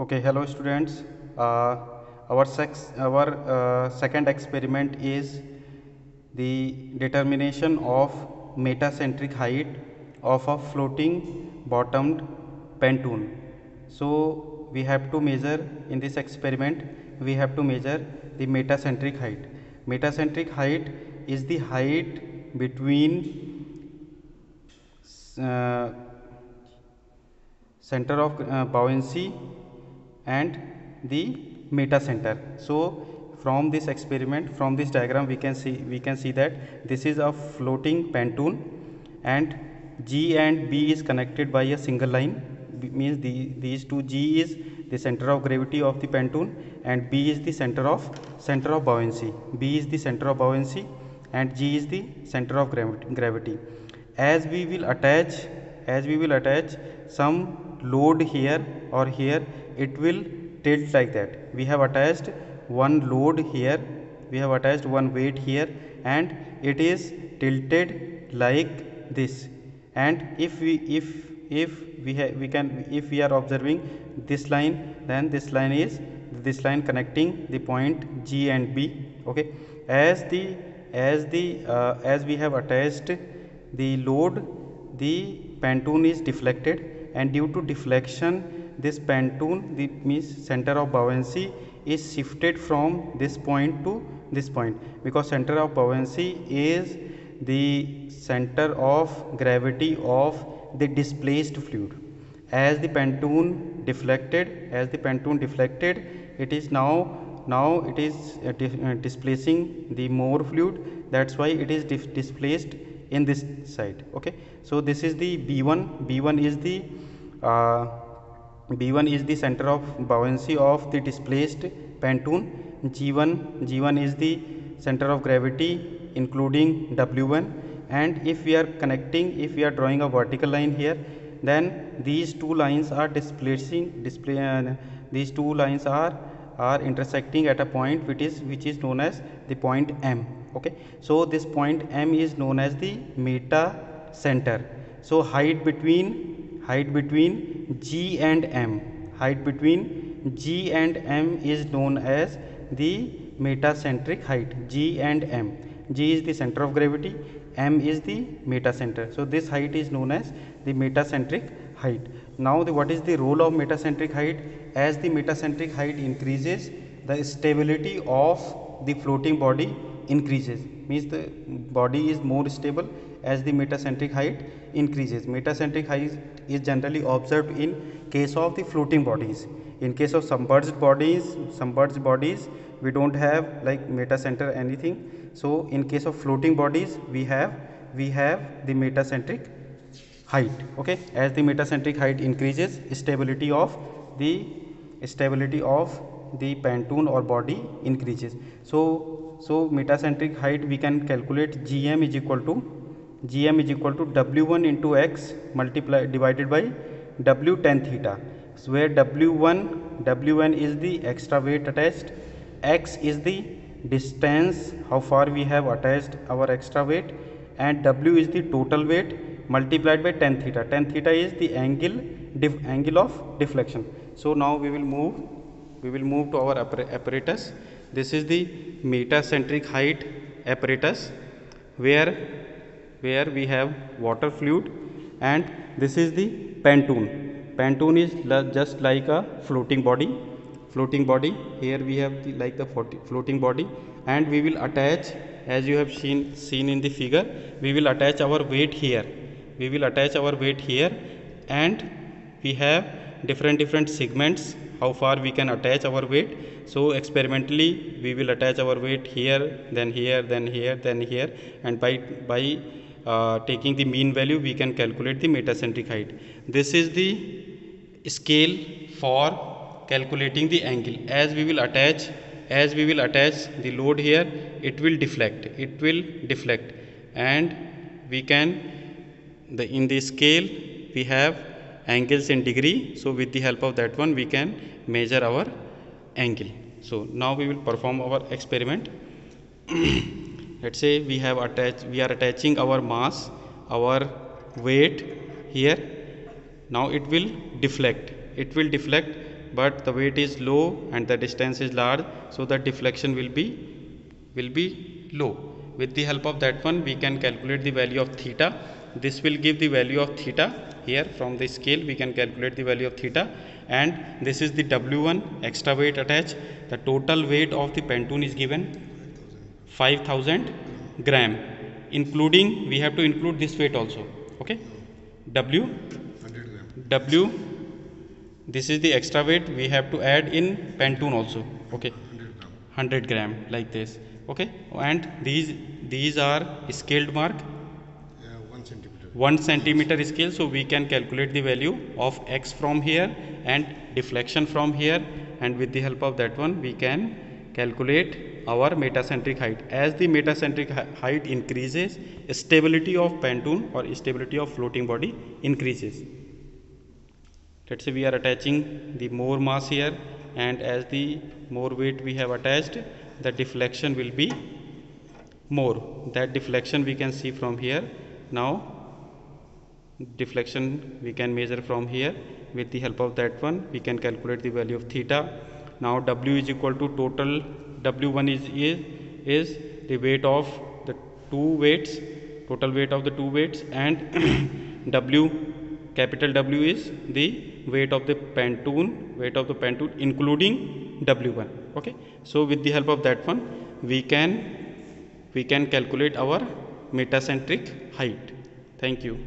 Okay, hello students. Our second experiment is the determination of metacentric height of a floating bottomed pontoon. So we have to measure in this experiment. We have to measure the metacentric height. Metacentric height is the height between uh, center of buoyancy and the meta center. So from this experiment, from this diagram, we can see that this is a floating pontoon and G and B is connected by a single line. Means these two, G is the center of gravity of the pontoon and B is the center of buoyancy. B is the center of buoyancy and G is the center of gravity. As we will attach some load here or here, it will tilt like that. We have attached one load here, we have attached one weight here, and it is tilted like this. And if we are observing this line, then this line is this line connecting the point G and B. Okay, as we have attached the load, the pontoon is deflected, and due to deflection this pontoon, the means center of buoyancy, is shifted from this point to this point, because center of buoyancy is the center of gravity of the displaced fluid. As the pontoon deflected, it is now it is displacing the more fluid. That's why it is displaced in this side. Okay, so this is the B1. Uh, B1 is the center of buoyancy of the displaced pontoon. G1 is the center of gravity including W1. And if we are drawing a vertical line here, then these two lines are these two lines are intersecting at a point which is known as the point M. Okay, so this point M is known as the meta center. So height between G and M, is known as the metacentric height. G and M, G is the center of gravity, M is the metacenter. So this height is known as the metacentric height. Now what is the role of metacentric height? As the metacentric height increases, the stability of the floating body increases. Means the body is more stable as the metacentric height increases. Metacentric height is generally observed in case of the floating bodies. In case of submerged bodies, we don't have like metacenter anything. So in case of floating bodies, we have the metacentric height. Okay, as the metacentric height increases, stability of the pontoon or body increases. So metacentric height, we can calculate Gm is equal to W1 into X divided by W tan theta. So where W1 is the extra weight attached, X is the distance how far we have attached our extra weight, and W is the total weight multiplied by tan theta. Tan theta is the angle of deflection. So now we will move to our apparatus. This is the metacentric height apparatus, where we have water fluid, and this is the pontoon. Pontoon is just like a floating body. Here we have the floating body, and we will attach, as you have seen in the figure, we will attach our weight here. And we have different segments how far we can attach our weight. So experimentally we will attach our weight here, then here, then here, then here, and by taking the mean value, we can calculate the metacentric height. This is the scale for calculating the angle. As we will attach the load here, it will deflect, and we can in the scale we have angles in degree. So with the help of that one, we can measure our angle. So now we will perform our experiment. Let's say we are attaching our mass, our weight here. Now it will deflect but the weight is low and the distance is large, so the deflection will be low. With the help of that one we can calculate the value of theta. This will give the value of theta. Here from the scale we can calculate the value of theta, and this is the W1 extra weight attached. The total weight of the Pantone is given 5000 gram, including, we have to include this weight also. Okay, W, this is the extra weight we have to add in Pantone also. Okay, 100 gram like this. Okay, and these are scaled mark, 1 centimeter scale, so we can calculate the value of x from here and deflection from here, and with the help of that one we can calculate our metacentric height. As the metacentric height increases, stability of Pantone or stability of floating body increases. Let's say we are attaching the more mass here, and as the more weight we have attached, the deflection will be more. That deflection we can see from here. Now deflection we can measure from here. With the help of that one we can calculate the value of theta. Now W is equal to total W1 is the weight of the two weights, total weight of the two weights, and W, capital W is the weight of the Pantone, including W1. Okay, so with the help of that one we can calculate our metacentric height. Thank you.